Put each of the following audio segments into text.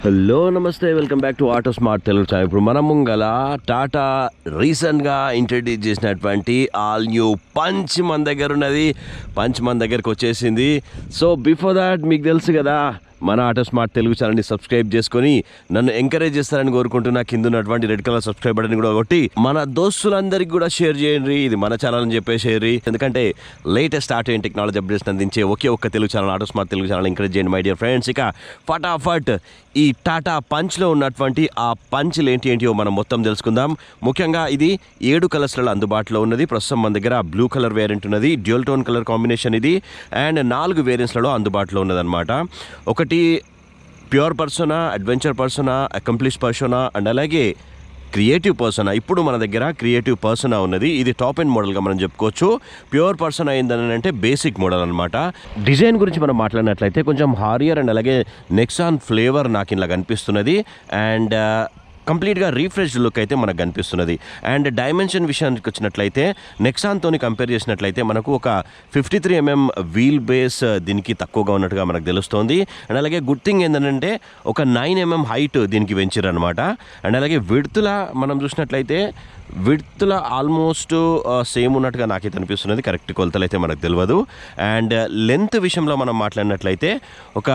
Hello నమస్తే, welcome back to auto smart Telugu channel. ఇప్పుడు మన ముంగల టాటా రీసెంట్గా ఇంట్రడ్యూస్ చేసినటువంటి ఆల్ న్యూ పంచ్ మన దగ్గర ఉన్నది. పంచ్ మన దగ్గరకు వచ్చేసింది. సో బిఫోర్ దాట్ మీకు తెలుసు కదా, మన ఆటో స్మార్ట్ తెలుగు ఛానల్ని సబ్స్క్రైబ్ చేసుకొని నన్ను ఎంకరేజ్ చేస్తారని కోరుకుంటున్నా. కింద ఉన్నటువంటి రెడ్ కలర్ సబ్స్క్రైబ్ బటన్ కూడా కొట్టి మన దోస్తులందరికీ కూడా షేర్ చేయండి. ఇది మన ఛానల్ అని చెప్పేసి, ఎందుకంటే latest auto and technology updates అందించే ఒకే ఒక్క Telugu channel auto smart Telugu channel encourage చేయండి మై డియర్ ఫ్రెండ్స్. ఇక ఫటాఫట్ ఈ టాటా పంచ్లో ఉన్నటువంటి ఆ పంచ్లు ఏంటియో మనం మొత్తం తెలుసుకుందాం. ముఖ్యంగా ఇది 7 కలర్స్లలో అందుబాటులో ఉన్నది. ప్రస్తుతం మన దగ్గర బ్లూ కలర్ వేరియంట్ ఉన్నది, డ్యూయల్ టోన్ కలర్ కాంబినేషన్ ఇది, అండ్ 4 వేరియంట్స్లలో అందుబాటులో ఉన్నదన్నమాట. ఒకటి pure persona, adventure persona, accomplish persona and అలాగే క్రియేటివ్ పర్సోనా. ఇప్పుడు మన దగ్గర క్రియేటివ్ పర్సోనా ఉన్నది. ఇది టాప్ ఎండ్ మోడల్గా మనం చెప్పుకోవచ్చు. ప్యూర్ పర్సోనా ఏందని అంటే బేసిక్ మోడల్ అనమాట. డిజైన్ గురించి మనం మాట్లాడినట్లయితే కొంచెం హారియర్ అండ్ అలాగే నెక్సాన్ ఫ్లేవర్ నాకు ఇలా కనిపిస్తున్నది. అండ్ కంప్లీట్గా రీఫ్రెష్డ్ లుక్ అయితే మనకు కనిపిస్తున్నది. అండ్ డైమెన్షన్ విషయానికి వచ్చినట్లయితే నెక్సాన్తోని కంపేర్ చేసినట్లయితే మనకు ఒక 53 mm వీల్ బేస్ దీనికి తక్కువగా ఉన్నట్టుగా మనకు తెలుస్తోంది. అండ్ అలాగే గుడ్ థింగ్ ఏంటంటే ఒక 9 mm హైట్ దీనికి పెంచారనమాట. అండ్ అలాగే విడ్త్లా మనం చూసినట్లయితే విడ్త్లా ఆల్మోస్ట్ సేమ్ ఉన్నట్టుగా నాకైతే అనిపిస్తున్నది. కరెక్ట్ కొలతలు అయితే మనకు తెలియదు. అండ్ లెంత్ విషయంలో మనం మాట్లాడినట్లయితే ఒక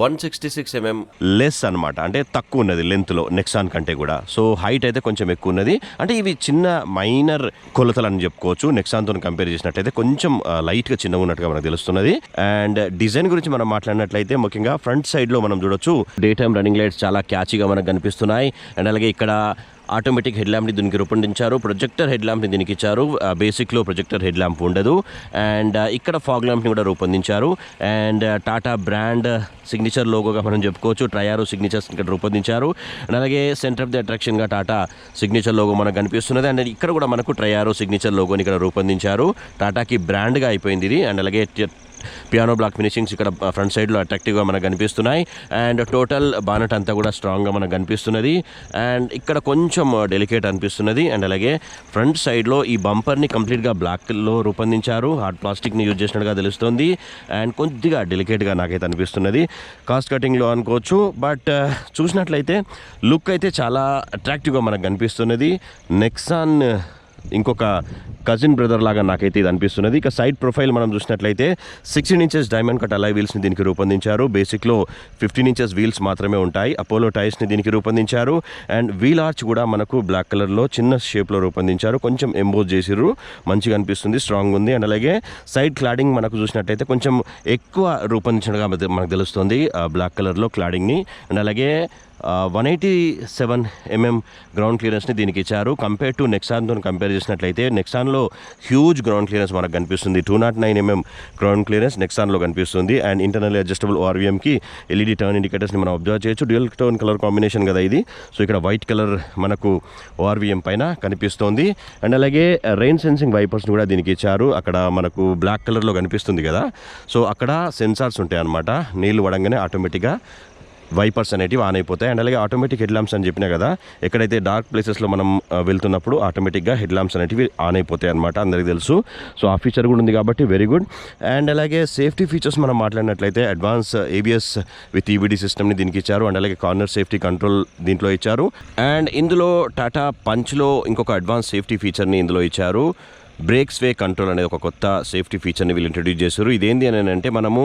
166 mm లెస్ అనమాట, అంటే తక్కువ ఉన్నది లెంత్లో నెక్సాన్ కంటే కూడా. సో హైట్ అయితే కొంచెం ఎక్కువ ఉన్నది. అంటే ఇవి చిన్న మైనర్ కొలతలు అని చెప్పుకోవచ్చు. నెక్సాన్తో కంపేర్ చేసినట్లయితే కొంచెం లైట్గా చిన్నగా ఉన్నట్టుగా మనకు తెలుస్తున్నది. అండ్ డిజైన్ గురించి మనం మాట్లాడినట్లయితే ముఖ్యంగా ఫ్రంట్ సైడ్లో మనం చూడొచ్చు డే టైమ్ రన్నింగ్ లైట్స్ చాలా క్యాచీగా మనకు కనిపిస్తున్నాయి. అండ్ అలాగే ఇక్కడ ఆటోమేటిక్ హెడ్ ల్యాంప్ని దీనికి రూపొందించారు. ప్రొజెక్టర్ హెడ్ ల్యాంప్ని దీనికి ఇచ్చారు. బేసిక్లో ప్రొజెక్టర్ హెడ్ ల్యాంప్ ఉండదు. అండ్ ఇక్కడ ఫాగ్ ల్యాంప్ని కూడా రూపొందించారు. అండ్ టాటా బ్రాండ్ సిగ్నేచర్ లోగోగా మనం చెప్పుకోవచ్చు. ట్రయారో సిగ్నేచర్స్ ఇక్కడ రూపొందించారు. అండ్ అలాగే సెంటర్ ఆఫ్ ది అట్రాక్షన్గా టాటా సిగ్నేచర్ లోగో మనకు కనిపిస్తున్నది. అండ్ ఇక్కడ కూడా మనకు ట్రయారో సిగ్నేచర్ లోగోని ఇక్కడ రూపొందించారు. టాటాకి బ్రాండ్గా అయిపోయింది ఇది. అండ్ అలాగే పియానో బ్లాక్ ఫినిషింగ్స్ ఇక్కడ ఫ్రంట్ సైడ్లో అట్రాక్టివ్గా మనకు కనిపిస్తున్నాయి. అండ్ టోటల్ బానెట్ అంతా కూడా స్ట్రాంగ్గా మనకు కనిపిస్తున్నది. అండ్ ఇక్కడ కొంచెం డెలికేట్ అనిపిస్తున్నది. అండ్ అలాగే ఫ్రంట్ సైడ్లో ఈ బంపర్ని కంప్లీట్గా బ్లాక్లో రూపొందించారు. హార్డ్ ప్లాస్టిక్ని యూజ్ చేసినట్టుగా తెలుస్తుంది. అండ్ కొద్దిగా డెలికేట్గా నాకైతే అనిపిస్తున్నది. కాస్ట్ కటింగ్లో అనుకోవచ్చు. బట్ చూసినట్లయితే లుక్ అయితే చాలా అట్రాక్టివ్గా మనకు కనిపిస్తున్నది. నెక్సాన్ ఇంకొక కజిన్ బ్రదర్ లాగా నాకైతే ఇది అనిపిస్తున్నది. ఇక సైడ్ ప్రొఫైల్ మనం చూసినట్లయితే 16 inches డైమండ్ కట్ అలాయ్ వీల్స్ని దీనికి రూపొందించారు. బేసిక్లో 15 inches వీల్స్ మాత్రమే ఉంటాయి. అపోలో టైర్స్ని దీనికి రూపొందించారు. అండ్ వీల్ ఆర్చ్ కూడా మనకు బ్లాక్ కలర్లో చిన్న షేప్లో రూపొందించారు. కొంచెం ఎంబోజ్ చేసిర్రు, మంచిగా అనిపిస్తుంది, స్ట్రాంగ్ ఉంది. అండ్ అలాగే సైడ్ క్లాడింగ్ మనకు చూసినట్లయితే కొంచెం ఎక్కువ రూపొందించడంగా మనకు తెలుస్తుంది బ్లాక్ కలర్లో క్లాడింగ్ని. అండ్ అలాగే 187 mm గ్రౌండ్ క్లియరెన్స్ని దీనికి ఇచ్చారు. కంపేర్ టు నెక్సాన్తో కంపేర్ చేసినట్లయితే నెక్సాన్లో హ్యూజ్ గ్రౌండ్ క్లియరెన్స్ మనకు కనిపిస్తుంది. 209 mm గ్రౌండ్ క్లియరెన్స్ నెక్సాన్లో కనిపిస్తుంది. అండ్ ఇంటర్నల్ అడ్జస్టబుల్ ఓఆర్వీఎంకి ఎల్ఈడి టర్న్ ఇండికేటర్స్ని మనం అబ్జర్వ్ చేయొచ్చు. డ్యూయల్ టోన్ కలర్ కాంబినేషన్ కదా ఇది. సో ఇక్కడ వైట్ కలర్ మనకు ఓఆర్వీఎం పైన కనిపిస్తోంది. అండ్ అలాగే రెయిన్ సెన్సింగ్ వైపర్స్ని కూడా దీనికి ఇచ్చారు. అక్కడ మనకు బ్లాక్ కలర్లో కనిపిస్తుంది కదా, సో అక్కడ సెన్సార్స్ ఉంటాయి అన్నమాట. నీళ్లు పడంగానే ఆటోమేటిక్గా వైపర్స్ అనేటివి ఆన్ అయిపోతాయి. అండ్ అలాగే ఆటోమేటిక్ హెడ్ ల్యాంప్స్ అని చెప్పినా కదా, ఎక్కడైతే డార్క్ ప్లేసెస్లో మనం వెళ్తున్నప్పుడు ఆటోమేటిక్గా హెడ్ ల్యాంప్స్ అనేటివి ఆన్ అయిపోతాయి అనమాట, అందరికీ తెలుసు. సో ఆ ఫీచర్ కూడా ఉంది కాబట్టి వెరీ గుడ్. అండ్ అలాగే సేఫ్టీ ఫీచర్స్ మనం మాట్లాడినట్లయితే అడ్వాన్స్ ఏబిఎస్ విత్ ఈబిడి సిస్టమ్ని దీనికి ఇచ్చారు. అండ్ అలాగే కార్నర్ సేఫ్టీ కంట్రోల్ దీంట్లో ఇచ్చారు. అండ్ ఇందులో టాటా పంచ్లో ఇంకొక అడ్వాన్స్ సేఫ్టీ ఫీచర్ని ఇందులో ఇచ్చారు. బ్రేక్స్ వే కంట్రోల్ అనేది ఒక కొత్త సేఫ్టీ ఫీచర్ని వీళ్ళు ఇంట్రడ్యూస్ చేశారు. ఇదేంటి అని అంటే, మనము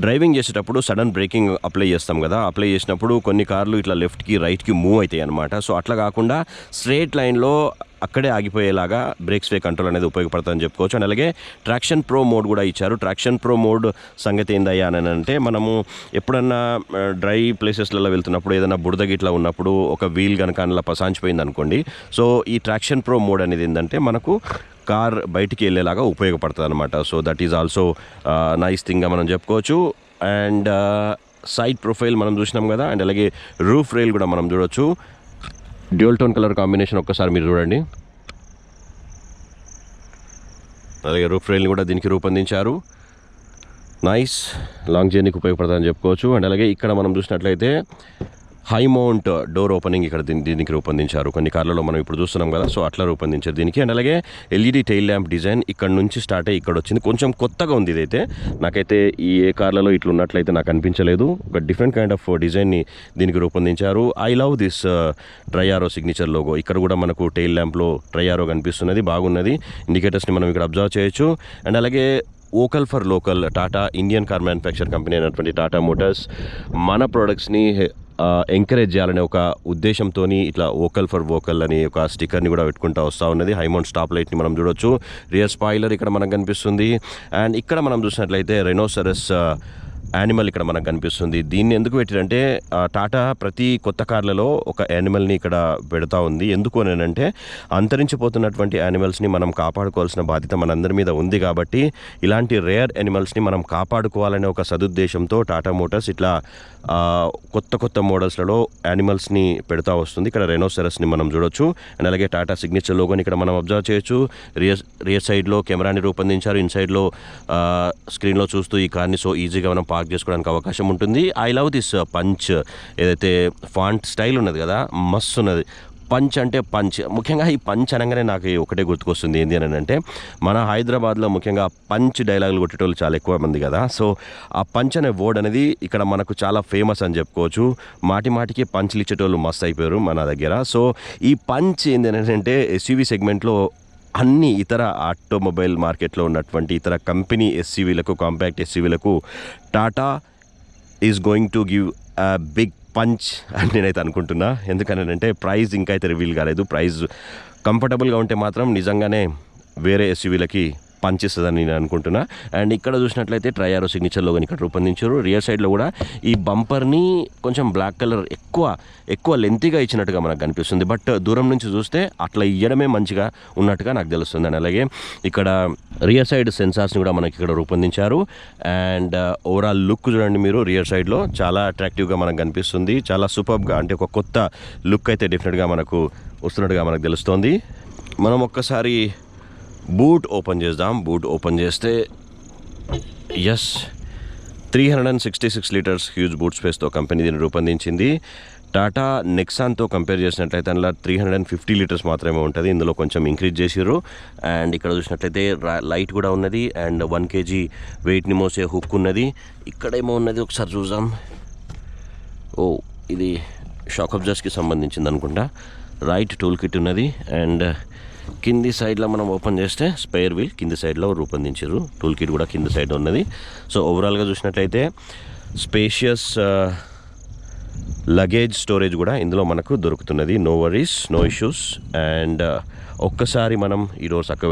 డ్రైవింగ్ చేసేటప్పుడు సడన్ బ్రేకింగ్ అప్లై చేస్తాం కదా, అప్లై చేసినప్పుడు కొన్ని కార్లు ఇట్లా లెఫ్ట్కి రైట్కి మూవ్ అవుతాయి అనమాట. సో అట్లా కాకుండా స్ట్రేట్ లైన్లో అక్కడే ఆగిపోయేలాగా బ్రేక్స్ వే కంట్రోల్ అనేది ఉపయోగపడుతుందని చెప్పుకోవచ్చు. అండ్ అలాగే ట్రాక్షన్ ప్రో మోడ్ కూడా ఇచ్చారు. ట్రాక్షన్ ప్రో మోడ్ సంగతి ఏందయ్యా అని అంటే, మనము ఎప్పుడన్నా డ్రై ప్లేసెస్లలో వెళ్తున్నప్పుడు ఏదైనా బురద గిట్లా ఉన్నప్పుడు ఒక వీల్ కనుక అలా పసాంచిపోయింది అనుకోండి, సో ఈ ట్రాక్షన్ ప్రో మోడ్ అనేది ఏంటంటే మనకు కార్ బయటికి వెళ్ళేలాగా ఉపయోగపడుతుంది అనమాట. So that is also nice థింగ్గా మనం చెప్పుకోవచ్చు. అండ్ సైడ్ ప్రొఫైల్ మనం చూసినాం కదా. అండ్ అలాగే రూఫ్ రైల్ కూడా మనం చూడొచ్చు. డ్యూయల్ టోన్ కలర్ కాంబినేషన్ ఒక్కసారి మీరు చూడండి. అలాగే రూఫ్ రైల్ని కూడా దీనికి రూపొందించారు. నైస్, లాంగ్ జర్నీకి ఉపయోగపడుతుందని చెప్పుకోవచ్చు. అండ్ అలాగే ఇక్కడ మనం చూసినట్లయితే హై మౌంట్ డోర్ ఓపెనింగ్ ఇక్కడ దీనికి రూపొందించారు. కొన్ని కార్లలో మనం ఇప్పుడు చూస్తున్నాం కదా, సో అట్లా రూపొందించారు దీనికి. అండ్ అలాగే ఎల్ఈడి టైల్ ల్యాంప్ డిజైన్ ఇక్కడ నుంచి స్టార్ట్ అయ్యి ఇక్కడ వచ్చింది. కొంచెం కొత్తగా ఉంది ఇదైతే. నాకైతే ఈ ఏ కార్లలో ఇట్లా ఉన్నట్లయితే నాకు అనిపించలేదు. ఒక డిఫరెంట్ కైండ్ ఆఫ్ డిజైన్ని దీనికి రూపొందించారు. I love this tri arrow signature logo. ఇక్కడ కూడా మనకు టైల్ ల్యాంప్లో ట్రయారో కనిపిస్తున్నది, బాగున్నది. ఇండికేటర్స్ని మనం ఇక్కడ అబ్జర్వ్ చేయొచ్చు. అండ్ అలాగే vocal for local, Tata Indian car manufacture company అయినటువంటి టాటా మోటార్స్ మన ప్రోడక్ట్స్ని ఎంకరేజ్ చేయాలనే ఒక ఉద్దేశంతో ఇట్లా వోకల్ ఫర్ వోకల్ అని ఒక స్టిక్కర్ని కూడా పెట్టుకుంటూ వస్తూ ఉన్నది. హైమౌంట్ స్టాప్ లైట్ని మనం చూడొచ్చు. రియర్ స్పాయిలర్ ఇక్కడ మనకు కనిపిస్తుంది. అండ్ ఇక్కడ మనం చూసినట్లయితే రెనోసరస్ యానిమల్ ఇక్కడ మనకు కనిపిస్తుంది. దీన్ని ఎందుకు పెట్టారంటే టాటా ప్రతి కొత్త కార్లలో ఒక యానిమల్ని ఇక్కడ పెడతా ఉంది. ఎందుకు అని అంటే అంతరించిపోతున్నటువంటి యానిమల్స్ని మనం కాపాడుకోవాల్సిన బాధ్యత మనందరి మీద ఉంది. కాబట్టి ఇలాంటి రేర్ యానిమల్స్ని మనం కాపాడుకోవాలనే ఒక సదుద్దేశంతో టాటా మోటార్స్ ఇట్లా కొత్త కొత్త మోడల్స్లలో యానిమల్స్ని పెడతా వస్తుంది. ఇక్కడ రెనోసరస్ని మనం చూడొచ్చు. అండ్ అలాగే టాటా సిగ్నేచర్ లోగోని ఇక్కడ మనం అబ్జర్వ్ చేయొచ్చు. రియర్ సైడ్లో కెమెరాని రూపొందించారు. ఇన్సైడ్లో స్క్రీన్లో చూస్తూ ఈ కార్ని సో ఈజీగా మనం పార్క్ చేసుకోవడానికి అవకాశం ఉంటుంది. ఐ లవ్ దిస్ పంచ్, ఏదైతే ఫాంట్ స్టైల్ ఉన్నది కదా, మస్తు ఉన్నది. పంచ్ అంటే పంచ్. ముఖ్యంగా ఈ పంచ్ అనగానే నాకు ఒకటే గుర్తుకొస్తుంది ఏంటి అని అంటే, మన హైదరాబాద్లో ముఖ్యంగా పంచ్ డైలాగులు కొట్టేటోళ్ళు చాలా ఎక్కువ మంది కదా. సో ఆ పంచ్ అనే వర్డ్ అనేది ఇక్కడ మనకు చాలా ఫేమస్ అని చెప్పుకోవచ్చు. మాటి మాటికి పంచ్లు ఇచ్చేటోళ్ళు మస్తు అయిపోయారు మన దగ్గర. సో ఈ పంచ్ ఏంటి అని అంటే ఎస్యూవీ సెగ్మెంట్లో అన్ని ఇతర ఆటోమొబైల్ మార్కెట్లో ఉన్నటువంటి ఇతర కంపెనీ ఎస్యూవీలకు, కాంపాక్ట్ ఎస్యూవీలకు Tata is going to give a big punch అని నేనైతే అనుకుంటున్నా. ఎందుకనంటే ప్రైస్ ఇంకా అయితే రివీల్ కాలేదు. ప్రైస్ కంఫర్టబుల్గా ఉంటే మాత్రం నిజంగానే వేరే ఎస్యూవీలకి పంచ్ ఇస్తుందని నేను అనుకుంటున్నా. అండ్ ఇక్కడ చూసినట్లయితే ట్రయారో సిగ్నేచర్ లోగోని ఇక్కడ రూపొందించారు. రియర్ సైడ్లో కూడా ఈ బంపర్ని కొంచెం బ్లాక్ కలర్ ఎక్కువ లెంతీగా ఇచ్చినట్టుగా మనకు కనిపిస్తుంది. బట్ దూరం నుంచి చూస్తే అట్లా ఇవ్వడమే మంచిగా ఉన్నట్టుగా నాకు తెలుస్తుంది. అండ్ అలాగే ఇక్కడ రియర్ సైడ్ సెన్సార్స్ని కూడా మనకి ఇక్కడ రూపొందించారు. అండ్ ఓవరాల్ లుక్ చూడండి మీరు, రియర్ సైడ్లో చాలా అట్రాక్టివ్గా మనకు కనిపిస్తుంది. చాలా సూపర్గా, అంటే ఒక కొత్త లుక్ అయితే డెఫినెట్గా మనకు వస్తున్నట్టుగా మనకు తెలుస్తోంది. మనం ఒక్కసారి బూట్ ఓపెన్ చేద్దాం. బూట్ ఓపెన్ చేస్తే 366 లీటర్స్ హ్యూజ్ బూట్ స్పేస్తో కంపెనీ దీన్ని రూపొందించింది. టాటా నెక్సాన్తో కంపేర్ చేసినట్లయితే అందులో 350 లీటర్స్ మాత్రమే ఉంటుంది. ఇందులో కొంచెం ఇంక్రీజ్ చేసిర్రు. అండ్ ఇక్కడ చూసినట్లయితే లైట్ కూడా ఉన్నది. అండ్ 1 kg వెయిట్ని మోసే హుక్ ఉన్నది. ఇక్కడేమో ఉన్నది ఒకసారి చూద్దాం. ఇది షాక్ అబ్జర్వర్స్కి సంబంధించింది అనుకుంటా. రైట్ టూల్ కిట్ ఉన్నది. అండ్ కింది సైడ్లో మనం ఓపెన్ చేస్తే స్పేర్ వీల్ కింది సైడ్లో రూపొందించారు. టూల్ కిట్ కూడా కింది సైడ్ ఉన్నది. సో ఓవరాల్గా చూసినట్లయితే స్పేషియస్ లగేజ్ స్టోరేజ్ కూడా ఇందులో మనకు దొరుకుతున్నది. No worries, no issues. And ఒక్కసారి మనం ఈ డోర్ చక్కగా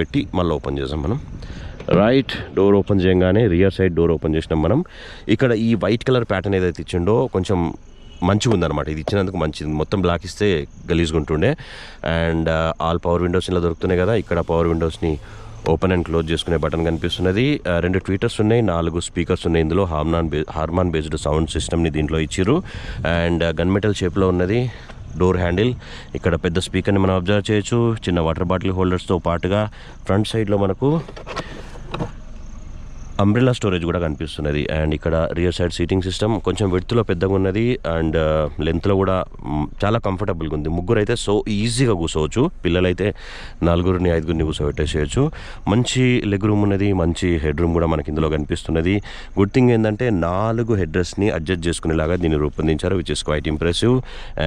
పెట్టి మళ్ళీ ఓపెన్ చేసాం మనం. రైట్ డోర్ ఓపెన్ చేయగానే రియర్ సైడ్ డోర్ ఓపెన్ చేసినాం మనం. ఇక్కడ ఈ వైట్ కలర్ ప్యాటర్న్ ఏదైతే ఇచ్చిండో కొంచెం మంచిగా ఉందన్నమాట. ఇది ఇచ్చినందుకు మంచిది. మొత్తం బ్లాక్ ఇస్తే గలీజ్గా ఉంటుండే. అండ్ ఆల్ పవర్ విండోస్ ఇలా దొరుకుతున్నాయి కదా. ఇక్కడ పవర్ విండోస్ని ఓపెన్ అండ్ క్లోజ్ చేసుకునే బటన్ కనిపిస్తున్నది. 2 ట్వీటర్స్ ఉన్నాయి, 4 స్పీకర్స్ ఉన్నాయి. ఇందులో హార్మాన్ బేస్డ్ సౌండ్ సిస్టమ్ని దీంట్లో ఇచ్చిర్రు. అండ్ గన్ మెటల్ షేప్లో ఉన్నది డోర్ హ్యాండిల్. ఇక్కడ పెద్ద స్పీకర్ని మనం అబ్జర్వ్ చేయొచ్చు. చిన్న వాటర్ బాటిల్ హోల్డర్స్తో పాటుగా ఫ్రంట్ సైడ్లో మనకు అంబ్రెల్లా స్టోరేజ్ కూడా కనిపిస్తున్నది. అండ్ ఇక్కడ రియర్ సైడ్ సీటింగ్ సిస్టమ్ కొంచెం విడ్త్లో పెద్దగా ఉన్నది. అండ్ లెంత్లో కూడా చాలా కంఫర్టబుల్గా ఉంది. ముగ్గురు అయితే సో ఈజీగా కూర్చోవచ్చు. పిల్లలైతే 4 5 కూర్చోబెట్టేసేయచ్చు. మంచి లెగ్ రూమ్ ఉన్నది. మంచి హెడ్ రూమ్ కూడా మనకి ఇందులో కనిపిస్తున్నది. గుడ్ థింగ్ ఏంటంటే 4 హెడ్ రెస్ట్ని అడ్జస్ట్ చేసుకునేలాగా దీన్ని రూపొందించారు, which is quite impressive.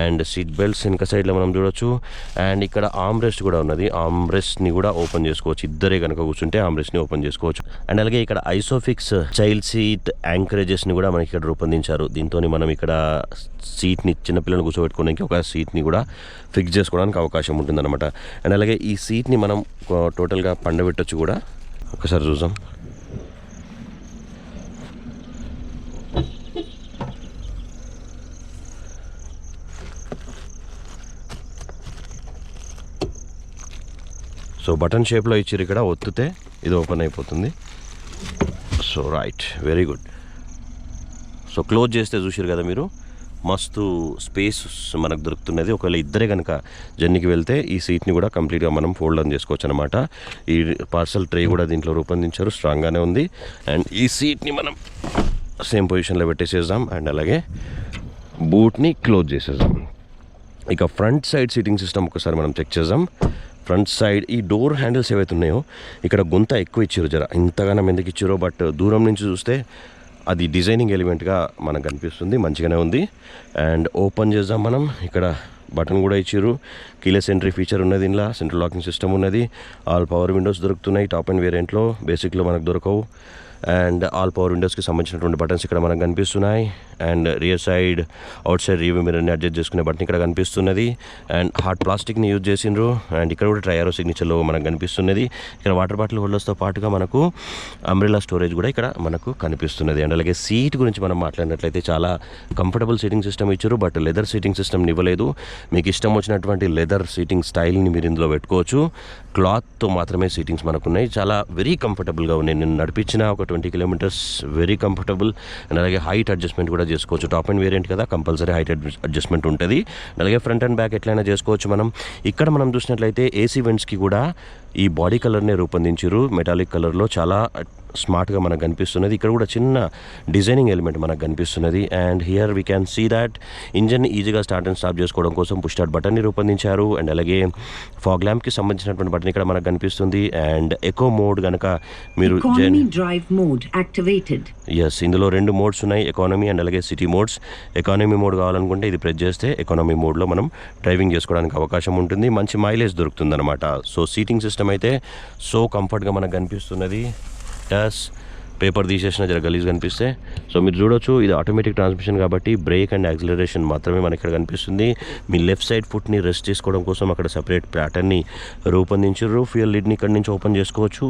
And seat belts వెనక సైడ్లో మనం చూడొచ్చు. అండ్ ఇక్కడ ఆర్మ్ రెస్ట్ కూడా ఉన్నది. ఆర్మ్ రెస్ట్ని కూడా ఓపెన్ చేసుకోవచ్చు. ఇద్దరే కనుక కూర్చుంటే ఆర్మ్ రెస్ట్ని ఓపెన్ చేసుకోవచ్చు. అండ్ అలాగే ఇక్కడ ఐసోఫిక్స్ చైల్డ్ సీట్ యాంకరేజెస్ని కూడా మనకి ఇక్కడ రూపొందించారు. దీంతో మనం ఇక్కడ సీట్ని చిన్నపిల్లలు కూర్చోబెట్టుకోవడానికి ఒక సీట్ని కూడా ఫిక్స్ చేసుకోవడానికి అవకాశం ఉంటుందన్నమాట. అండ్ అలాగే ఈ సీట్ని మనం టోటల్గా పండబెట్టచ్చు కూడా. ఒకసారి చూద్దాం. సో బటన్ షేప్లో ఇచ్చిర్రు. ఇక్కడ ఒత్తితే ఇది ఓపెన్ అయిపోతుంది. So right, very good. So close చేస్తే చూసారు కదా మీరు, మస్తు స్పేస్ మనకు దొరుకుతున్నది. ఒకవేళ ఇద్దరే కనుక జర్నీకి వెళ్తే ఈ సీట్ని కూడా కంప్లీట్గా మనం ఫోల్డ్ ఆన్ చేసుకోవచ్చు అనమాట. ఈ పార్సల్ ట్రే కూడా దీంట్లో రూపొందించారు, స్ట్రాంగ్గానే ఉంది. అండ్ ఈ సీట్ని మనం సేమ్ పొజిషన్లో పెట్టేసేద్దాం. అండ్ అలాగే బూట్ని క్లోజ్ చేసేద్దాం. ఇక ఫ్రంట్ సైడ్ సీటింగ్ సిస్టమ్ ఒకసారి మనం చెక్ చేద్దాం. ఫ్రంట్ సైడ్ ఈ డోర్ హ్యాండిల్స్ ఏవైతే ఉన్నాయో ఇక్కడ గుంత ఎక్కువ ఇచ్చారు, జర ఇంతగానం ఎందుకు ఇచ్చారో, బట్ దూరం నుంచి చూస్తే అది డిజైనింగ్ ఎలిమెంట్గా మనకు కనిపిస్తుంది, మంచిగానే ఉంది. అండ్ ఓపెన్ చేద్దాం మనం. ఇక్కడ బటన్ కూడా ఇచ్చారు, కీలెస్ ఎంట్రీ ఫీచర్ ఉన్నది, ఇందులో సెంట్రల్ లాకింగ్ సిస్టమ్ ఉన్నది, ఆల్ పవర్ విండోస్ దొరుకుతున్నాయి టాప్ అండ్ వేరియంట్లో, బేసిక్లో మనకు దొరకవు. అండ్ ఆల్ పవర్ విండోస్కి సంబంధించినటువంటి బటన్స్ ఇక్కడ మనకు కనిపిస్తున్నాయి. And rear side outside review మిర్రర్ని అడ్జస్ట్ చేసుకునే బటన్ ఇక్కడ కనిపిస్తున్నది. అండ్ హార్డ్ ప్లాస్టిక్ని యూజ్ చేసిండ్రు. అండ్ ఇక్కడ కూడా ట్రయారో సిగ్నేచర్లో మనకు కనిపిస్తున్నది. ఇక్కడ వాటర్ బాటిల్ హోల్డర్స్తో పాటుగా మనకు అంబ్రెల్లా స్టోరేజ్ కూడా ఇక్కడ మనకు కనిపిస్తున్నది. అండ్ అలాగే సీట్ గురించి మనం మాట్లాడినట్లయితే చాలా కంఫర్టబుల్ సీటింగ్ సిస్టమ్ ఇచ్చారు, బట్ లెదర్ సీటింగ్ సిస్టమ్ని ఇవ్వలేదు. మీకు ఇష్టం వచ్చినటువంటి లెదర్ సీటింగ్ స్టైల్ని మీరు ఇందులో పెట్టుకోవచ్చు. క్లాత్తో మాత్రమే సీటింగ్స్ మనకు ఉన్నాయి, చాలా వెరీ కంఫర్టబుల్గా ఉన్నాయి. నేను నడిపించిన ఒక 20 కిలోమీటర్స్ వెరీ కంఫర్టబుల్. అండ్ అలాగే హైట్ అడ్జస్ట్మెంట్ కూడా చేసుకోవచ్చు. టాప్ అండ్ వేరియంట్ కదా, కంపల్సరీ హైట్ అడ్జస్ట్మెంట్ ఉంటుంది. అలాగే ఫ్రంట్ అండ్ బ్యాక్ ఎట్లయినా చేసుకోవచ్చు మనం. ఇక్కడ మనం చూసినట్లయితే ఏసీ వెంట్స్కి కూడా ఈ బాడీ కలర్నే రూపొందించారు, మెటాలిక్ కలర్లో, చాలా స్మార్ట్గా మనకు కనిపిస్తున్నది. ఇక్కడ కూడా చిన్న డిజైనింగ్ ఎలిమెంట్ మనకు కనిపిస్తున్నది. And here we can see that engine ఈజీగా స్టార్ట్ అండ్ స్టాప్ చేసుకోవడం కోసం పుష్ స్టార్ట్ బటన్ని రూపొందించారు. అండ్ అలాగే ఫాగ్ ల్యాంప్కి సంబంధించినటువంటి బటన్ ఇక్కడ మనకు కనిపిస్తుంది. అండ్ ఎకో మోడ్ కనుక మీరు ఎస్, ఇందులో 2 మోడ్స్ ఉన్నాయి, ఎకానమీ అండ్ అలాగే సిటీ మోడ్స్. ఎకానమీ మోడ్ కావాలనుకుంటే ఇది ప్రెస్ చేస్తే ఎకానమీ మోడ్లో మనం డ్రైవింగ్ చేసుకోవడానికి అవకాశం ఉంటుంది, మంచి మైలేజ్ దొరుకుతుంది అనమాట. సో సీటింగ్ సిస్టమ్ అయితే సో కంఫర్ట్గా మనకు కనిపిస్తున్నది. టస్ పేపర్ తీసేసిన జర గలీజ్ కనిపిస్తే. సో మీరు చూడొచ్చు, ఇది ఆటోమేటిక్ ట్రాన్స్మిషన్ కాబట్టి బ్రేక్ అండ్ యాక్సిలరేషన్ మాత్రమే మనకి ఇక్కడ కనిపిస్తుంది. మీ లెఫ్ట్ సైడ్ ఫుట్ని రెస్ట్ చేసుకోవడం కోసం అక్కడ సపరేట్ ప్యాటర్న్ని రూపొందించారు. ఫ్యూయల్ లిడ్ని ఇక్కడ నుంచి ఓపెన్ చేసుకోవచ్చు.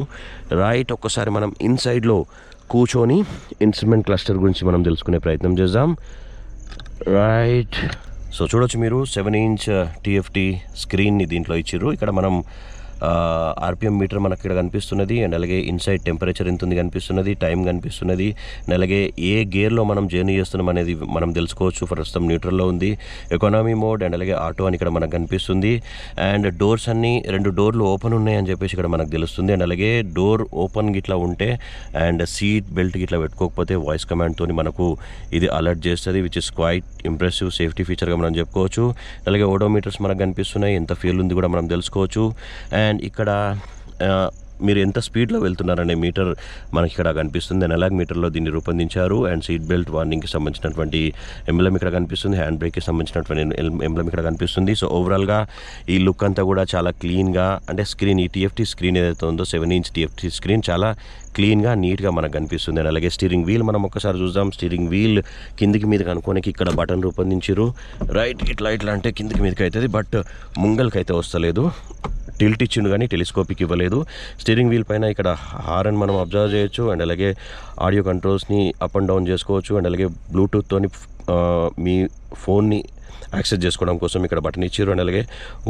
రైట్, ఒక్కసారి మనం ఇన్సైడ్లో కూర్చొని ఇన్స్ట్రుమెంట్ క్లస్టర్ గురించి మనం తెలుసుకునే ప్రయత్నం చేద్దాం. రైట్, సో చూడొచ్చు మీరు 7 ఇంచ్ TFT స్క్రీన్ని దీంట్లో ఇచ్చారు. ఇక్కడ మనం ఆర్పిఎం మీటర్ మనకి ఇక్కడ కనిపిస్తున్నది. అండ్ అలాగే ఇన్సైడ్ టెంపరేచర్ ఎంత ఉంది కనిపిస్తున్నది, టైం కనిపిస్తున్నది. అండ్ అలాగే ఏ గేర్లో మనం జర్నీ చేస్తున్నాం అనేది మనం తెలుసుకోవచ్చు. ప్రస్తుతం న్యూట్రల్లో ఉంది. ఎకానమీ మోడ్ అండ్ అలాగే ఆటో అని ఇక్కడ మనకు కనిపిస్తుంది. అండ్ డోర్స్ అన్నీ 2 డోర్లు ఓపెన్ ఉన్నాయని చెప్పేసి ఇక్కడ మనకు తెలుస్తుంది. అండ్ అలాగే డోర్ ఓపెన్ గిట్లా ఉంటే అండ్ సీట్ బెల్ట్ గిట్లా పెట్టుకోకపోతే వాయిస్ కమాండ్తో మనకు ఇది అలర్ట్ చేస్తుంది, which is quite impressive safety ఫీచర్గా మనం చెప్పుకోవచ్చు. అలాగే ఓడోమీటర్స్ మనకు కనిపిస్తున్నాయి, ఎంత ఫ్యూల్ ఉంది కూడా మనం తెలుసుకోవచ్చు. అండ్ ఇక్కడ మీరు ఎంత స్పీడ్లో వెళ్తున్నారనే మీటర్ మనకి ఇక్కడ కనిపిస్తుంది. అనలాగ్ మీటర్లో దీన్ని రూపొందించారు. అండ్ సీట్ బెల్ట్ వార్నింగ్కి సంబంధించినటువంటి ఎంబ్లమ్ ఇక్కడ కనిపిస్తుంది, హ్యాండ్ బ్రేక్కి సంబంధించినటువంటి ఎంబ్లమ్ ఇక్కడ కనిపిస్తుంది. సో ఓవరాల్గా ఈ లుక్ అంతా కూడా చాలా క్లీన్గా, అంటే స్క్రీన్, ఈ TFT స్క్రీన్ ఏదైతే ఉందో 7 ఇంచ్ TFT స్క్రీన్ చాలా క్లీన్గా నీట్గా మనకు కనిపిస్తుంది. అండ్ అలాగే స్టీరింగ్ వీల్ మనం ఒక్కసారి చూద్దాం. స్టీరింగ్ వీల్ కిందికి మీదకి అనుకోనికి ఇక్కడ బటన్ రూపొందించారు. రైట్, ఇట్లా అంటే కిందికి మీదకి అవుతుంది, బట్ ముంగల్కి అయితే వస్తలేదు. టిల్ట్ ఇచ్చిండు కానీ టెలిస్కోపిక్ ఇవ్వలేదు. స్టీరింగ్ వీల్ పైన ఇక్కడ హారన్ మనం అబ్జర్వ్ చేయొచ్చు. అండ్ అలాగే ఆడియో కంట్రోల్స్ని అప్ అండ్ డౌన్ చేసుకోవచ్చు. అండ్ అలాగే బ్లూటూత్తోని మీ ఫోన్ని యాక్సెస్ చేసుకోవడం కోసం ఇక్కడ బటన్ ఇచ్చారు. అండ్ అలాగే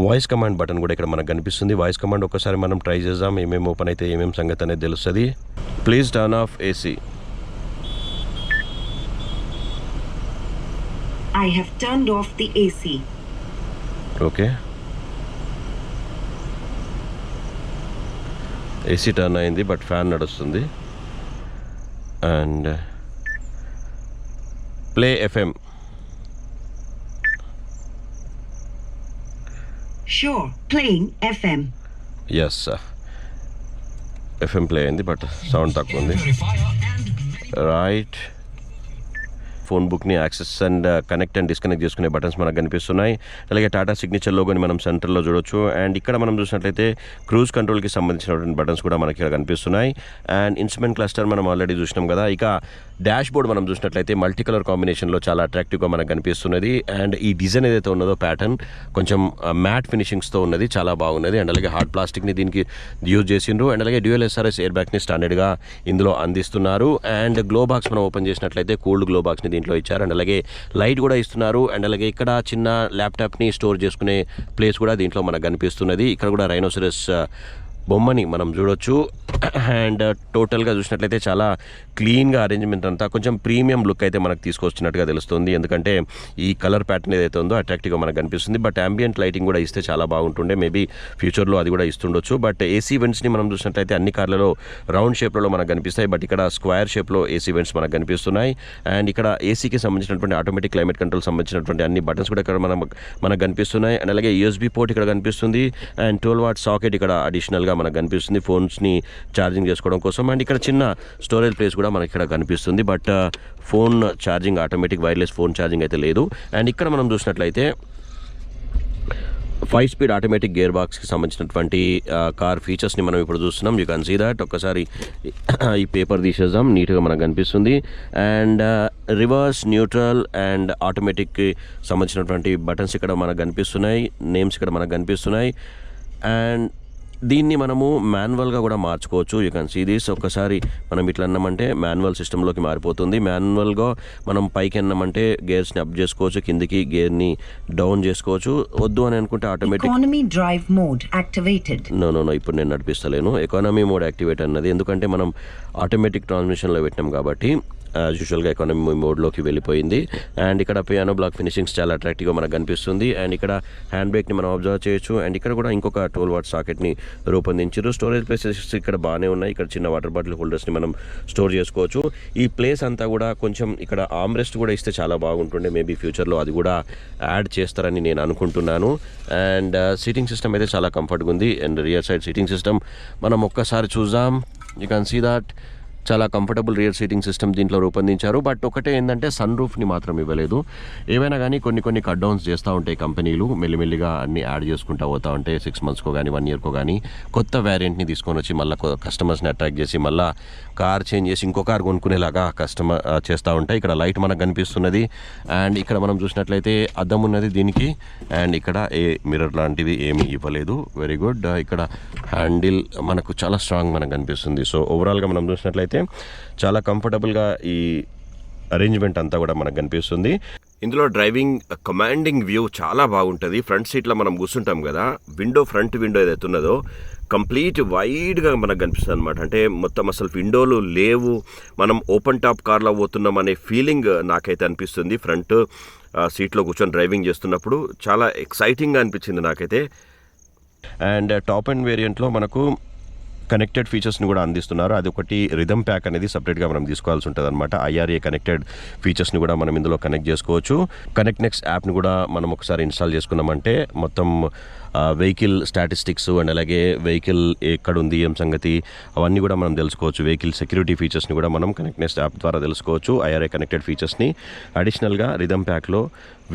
వాయిస్ కమాండ్ బటన్ కూడా ఇక్కడ మనకు కనిపిస్తుంది. వాయిస్ కమాండ్ ఒకసారి మనం ట్రై చేద్దాం, ఏమేమి ఓపెన్ అయితే ఏమేమి సంగతి అనేది తెలుస్తుంది. Please turn off AC. I have turned off the AC. Okay, AC turn అయింది, బట్ ఫ్యాన్ నడుస్తుంది. And play FM. Sure, playing FM. Yes, FM ప్లే అయింది, బట్ సౌండ్ తక్కువ ఉంది. రైట్, ఫోన్ బుక్ని access and connect and disconnect చేసుకునే buttons మనకు కనిపిస్తున్నాయి. అలాగే టాటా సిగ్నేచర్ లోగోని మనం సెంటర్లో చూడొచ్చు. అండ్ ఇక్కడ మనం చూసినట్లయితే క్రూజ్ కంట్రోల్కి సంబంధించినటువంటి బటన్స్ కూడా మనకి ఇక్కడ కనిపిస్తున్నాయి. అండ్ ఇన్స్ట్రుమెంట్ క్లస్టర్ మనం ఆల్రెడీ చూసినాం కదా. ఇక డాష్ బోర్డ్ మనం చూసినట్లయితే మల్టీ కలర్ కాంబినేషన్లో చాలా అట్రాక్టివ్గా మనకు కనిపిస్తున్నది. అండ్ ఈ డిజైన్ ఏదైతే ఉన్నదో ప్యాటర్న్ కొంచెం మ్యాట్ ఫినిషింగ్స్తో ఉన్నది, చాలా బాగున్నది. అండ్ అలాగే హార్డ్ ప్లాస్టిక్ని దీనికి యూజ్ చేసిండ్రు. అండ్ అలాగే డ్యూయల్ SRS ఎయిర్ బ్యాగ్ని స్టాండర్డ్గా ఇందులో అందిస్తున్నారు. అండ్ గ్లో బాక్స్ మనం ఓపెన్ చేసినట్లయితే కూల్డ్ గ్లో బాక్స్ని దీంట్లో ఇచ్చారు. అండ్ అలాగే లైట్ కూడా ఇస్తున్నారు. అండ్ అలాగే ఇక్కడ చిన్న ల్యాప్టాప్ని స్టోర్ చేసుకునే ప్లేస్ కూడా దీంట్లో మనకు కనిపిస్తున్నది. ఇక్కడ కూడా రైనోసరస్ బొమ్మని మనం చూడొచ్చు. అండ్ టోటల్గా చూసినట్లయితే చాలా క్లీన్గా అరేంజ్మెంట్ అంతా కొంచెం ప్రీమియం లుక్ అయితే మనకు తీసుకొచ్చినట్టుగా తెలుస్తుంది. ఎందుకంటే ఈ కలర్ ప్యాటర్న్ ఏదైతే ఉందో అట్రాక్టివ్గా మనకు కనిపిస్తుంది. బట్ ambient లైటింగ్ కూడా ఇస్తే చాలా బాగుంటుండే. మేబీ ఫ్యూచర్లో అది కూడా ఇస్తుండొచ్చు. బట్ ఏసీ వెంట్స్ని మనం చూసినట్లయితే అన్ని కార్లలో రౌండ్ షేప్లో మనకు కనిపిస్తాయి. బట్ ఇక్కడ స్క్వేర్ షేప్లో ఏసీ వెంట్స్ మనకు కనిపిస్తున్నాయి. అండ్ ఇక్కడ ఏసీకి సంబంధించినటువంటి ఆటోమేటిక్ క్లైమేట్ కంట్రోల్ సంబంధించినటువంటి అన్ని బటన్స్ కూడా ఇక్కడ మనకు కనిపిస్తున్నాయి. అండ్ అలాగే USB పోర్ట్ ఇక్కడ కనిపిస్తుంది. అండ్ 12 వాట్ సాకెట్ ఇక్కడ అడిషనల్గా మనకు కనిపిస్తుంది ఫోన్స్ని ఛార్జింగ్ చేసుకోవడం కోసం. అండ్ ఇక్కడ చిన్న స్టోరేజ్ ప్లేస్ కూడా మనకి ఇక్కడ కనిపిస్తుంది. But phone charging automatic wireless phone charging అయితే లేదు. అండ్ ఇక్కడ మనం చూసినట్లయితే 5 స్పీడ్ ఆటోమేటిక్ గేర్ బాక్స్కి సంబంధించినటువంటి కార్ ఫీచర్స్ని మనం ఇప్పుడు చూస్తున్నాం. You can see that. ఒక్కసారి ఈ పేపర్ తీసేద్దాం, నీట్గా మనకు కనిపిస్తుంది. అండ్ రివర్స్, న్యూట్రల్ అండ్ ఆటోమేటిక్కి సంబంధించినటువంటి బటన్స్ ఇక్కడ మనకు కనిపిస్తున్నాయి. నేమ్స్ ఇక్కడ మనకు కనిపిస్తున్నాయి. అండ్ దీన్ని మనము మాన్యువల్గా కూడా మార్చుకోవచ్చు. You can see this. ఒక్కసారి మనం ఇట్లా అన్నామంటే మాన్యువల్ సిస్టంలోకి మారిపోతుంది. మాన్యువల్గా మనం పైకి అన్నామంటే గేర్స్ని అప్ చేసుకోవచ్చు, కిందికి గేర్ని డౌన్ చేసుకోవచ్చు. వద్దు అని అనుకుంటే automatic Economy drive mode activated. No ఇప్పుడు నేను నడిపిస్తలేను. ఎకానమీ మోడ్ యాక్టివేట్ అన్నది ఎందుకంటే మనం ఆటోమేటిక్ ట్రాన్స్మిషన్లో పెట్టినాం కాబట్టి యూజువల్గా ఎకానమీ మోడ్లోకి వెళ్ళిపోయింది. అండ్ ఇక్కడ పియానో బ్లాక్ ఫినిషింగ్స్ చాలా అట్రాక్టివ్గా మనకు కనిపిస్తుంది. అండ్ ఇక్కడ హ్యాండ్ బ్రేక్ని మనం అబ్జర్వ్ చేయొచ్చు. అండ్ ఇక్కడ కూడా ఇంకొక 12 వాట్ సాకెట్ని రూపొందించారు. స్టోరేజ్ ప్లేసెస్ ఇక్కడ బాగానే ఉన్నాయి. ఇక్కడ చిన్న వాటర్ బాటిల్ హోల్డర్స్ని మనం స్టోర్ చేసుకోవచ్చు. ఈ ప్లేస్ అంతా కూడా కొంచెం ఇక్కడ ఆర్మ్రెస్ట్ కూడా ఇస్తే చాలా బాగుంటుండే. మేబీ ఫ్యూచర్లో అది కూడా యాడ్ చేస్తారని నేను అనుకుంటున్నాను. అండ్ సీటింగ్ సిస్టమ్ అయితే చాలా కంఫర్ట్గా ఉంది. And rear side seating system మనం ఒక్కసారి చూద్దాం. You can see that. చాలా కంఫర్టబుల్ రియర్ సీటింగ్ సిస్టమ్ దీంట్లో రూపొందించారు. బట్ ఒకటే ఏంటంటే సన్ రూఫ్ని మాత్రం ఇవ్వలేదు. ఏవైనా కానీ కొన్ని కట్ డౌన్స్ చేస్తూ ఉంటాయి కంపెనీలు. మెల్లిమెల్లిగా అన్ని యాడ్ చేసుకుంటూ పోతూ ఉంటాయి. 6 monthsకో కానీ 1 yearకో కానీ కొత్త వేరియంట్ని తీసుకొని వచ్చి మళ్ళీ కస్టమర్స్ని అట్రాక్ట్ చేసి మళ్ళీ కార్ చేంజ్ చేసి ఇంకో కార్ కొనుక్కునేలాగా కస్టమర్ చేస్తూ ఉంటాయి. ఇక్కడ లైట్ మనకు కనిపిస్తున్నది. అండ్ ఇక్కడ మనం చూసినట్లయితే అద్దం ఉన్నది దీనికి. అండ్ ఇక్కడ మిర్రర్ లాంటిది ఏమీ ఇవ్వలేదు. Very good. ఇక్కడ హ్యాండిల్ మనకు చాలా స్ట్రాంగ్ మనకు కనిపిస్తుంది. సో ఓవరాల్గా మనం చూసినట్లయితే చాలా కంఫర్టబుల్గా ఈ అరేంజ్మెంట్ అంతా కూడా మనకు కనిపిస్తుంది. ఇందులో డ్రైవింగ్ కమాండింగ్ వ్యూ చాలా బాగుంటుంది. ఫ్రంట్ సీట్లో మనం కూర్చుంటాం కదా, ఫ్రంట్ విండో ఏదైతే ఉన్నదో కంప్లీట్ వైడ్గా మనకు కనిపిస్తుంది అనమాట. అంటే మొత్తం అసలు విండోలు లేవు, మనం ఓపెన్ టాప్ కార్లో పోతున్నాం అనే ఫీలింగ్ నాకైతే అనిపిస్తుంది. ఫ్రంట్ సీట్లో కూర్చొని డ్రైవింగ్ చేస్తున్నప్పుడు చాలా ఎక్సైటింగ్గా అనిపించింది నాకైతే. అండ్ టాప్ అండ్ వేరియంట్లో మనకు కనెక్టెడ్ ఫీచర్స్ని కూడా అందిస్తున్నారు. అది ఒకటి రిథమ్ ప్యాక్ అనేది సపరేట్గా మనం తీసుకోవాల్సి ఉంటుంది అనమాట. IRA కనెక్టెడ్ ఫీచర్స్ని కూడా మనం ఇందులో కనెక్ట్ చేసుకోవచ్చు. కనెక్ట్ నెక్స్ట్ యాప్ని కూడా మనం ఒకసారి ఇన్స్టాల్ చేసుకున్నామంటే మొత్తం వెహికల్ స్టాటిస్టిక్స్ అండ్ అలాగే వెహికల్ ఎక్కడుంది ఏం సంగతి అవన్నీ కూడా మనం తెలుసుకోవచ్చు. వెహికల్ సెక్యూరిటీ ఫీచర్స్ని కూడా మనం కనెక్ట్ నెక్స్ట్ యాప్ ద్వారా తెలుసుకోవచ్చు. IRA కనెక్టెడ్ ఫీచర్స్ని అడిషనల్గా రిథమ్ ప్యాక్లో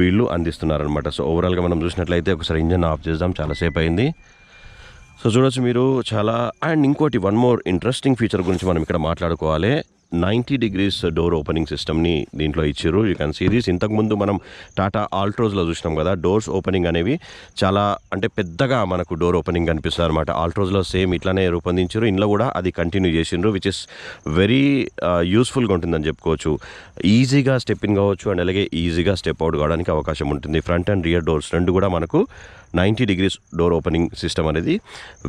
వీళ్ళు అందిస్తున్నారనమాట. సో ఓవరాల్గా మనం చూసినట్లయితే ఒకసారి ఇంజన్ ఆఫ్ చేద్దాం, చాలాసేపు అయింది. సో చూడొచ్చు మీరు చాలా. అండ్ ఇంకోటి వన్ మోర్ ఇంట్రెస్టింగ్ ఫీచర్ గురించి మనం ఇక్కడ మాట్లాడుకోవాలి. 90 degrees డోర్ ఓపెనింగ్ సిస్టమ్ని దీంట్లో ఇచ్చారు. You can see this. ఇంతకుముందు మనం టాటా ఆల్ట్రోస్లో చూసినాం కదా, డోర్స్ ఓపెనింగ్ అనేవి చాలా అంటే పెద్దగా మనకు డోర్ ఓపెనింగ్ కనిపిస్తుంది అనమాట. ఆల్ట్రోస్లో సేమ్ ఇట్లానే రూపొందించారు. ఇంట్లో కూడా అది కంటిన్యూ చేసిండ్రు, విచ్ ఇస్ వెరీ యూస్ఫుల్గా ఉంటుందని చెప్పుకోవచ్చు. ఈజీగా స్టెప్ ఇన్ కావచ్చు అండ్ అలాగే ఈజీగా స్టెప్ అవుట్ కావడానికి అవకాశం ఉంటుంది. ఫ్రంట్ అండ్ రియర్ డోర్స్ రెండు కూడా మనకు 90 degrees డోర్ ఓపెనింగ్ సిస్టమ్ అనేది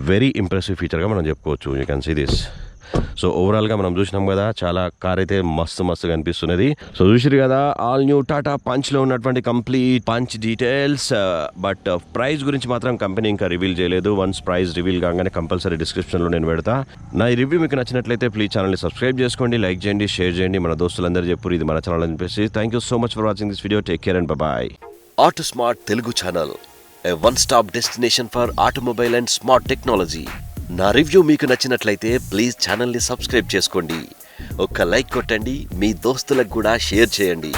వెరీ ఇంప్రెసివ్ ఫీచర్గా మనం చెప్పుకోవచ్చు. You can see this. So ఓవరాల్గా మనం చూసినాం కదా, చాలా కార్ అయితే మస్తుగా అనిపిస్తున్నది. సో చూసిరు కదా ఆల్ న్యూ టాటా పంచ్లో ఉన్నటువంటి complete punch details. But price గురించి మాత్రం కంపెనీ ఇంకా రివీల్ చేయలేదు. వన్స్ ప్రైస్ రివీల్ కాగానే కంపల్సరీ డిస్క్రిప్షన్లో నేను పెడతా. నా ఈ రివ్యూ మీకు నచ్చినట్లయితే ప్లీజ్ ఛానల్ని సబ్స్క్రైబ్ చేసుకోండి, లైక్ చేయండి, షేర్ చేయండి. మన దోస్తులందరూ చెప్పు ఇది మన ఛానల్ అని చెప్పేసి. Thank you so much for watching this video. Take care and bye. Auto smart Telugu channel, a one-stop destination for automobile and smart technology. నా రివ్యూ మీకు నచ్చినట్లయితే ప్లీజ్ ఛానల్ని సబ్స్క్రైబ్ చేసుకోండి, ఒక లైక్ కొట్టండి, మీ దోస్తులకు కూడా షేర్ చేయండి.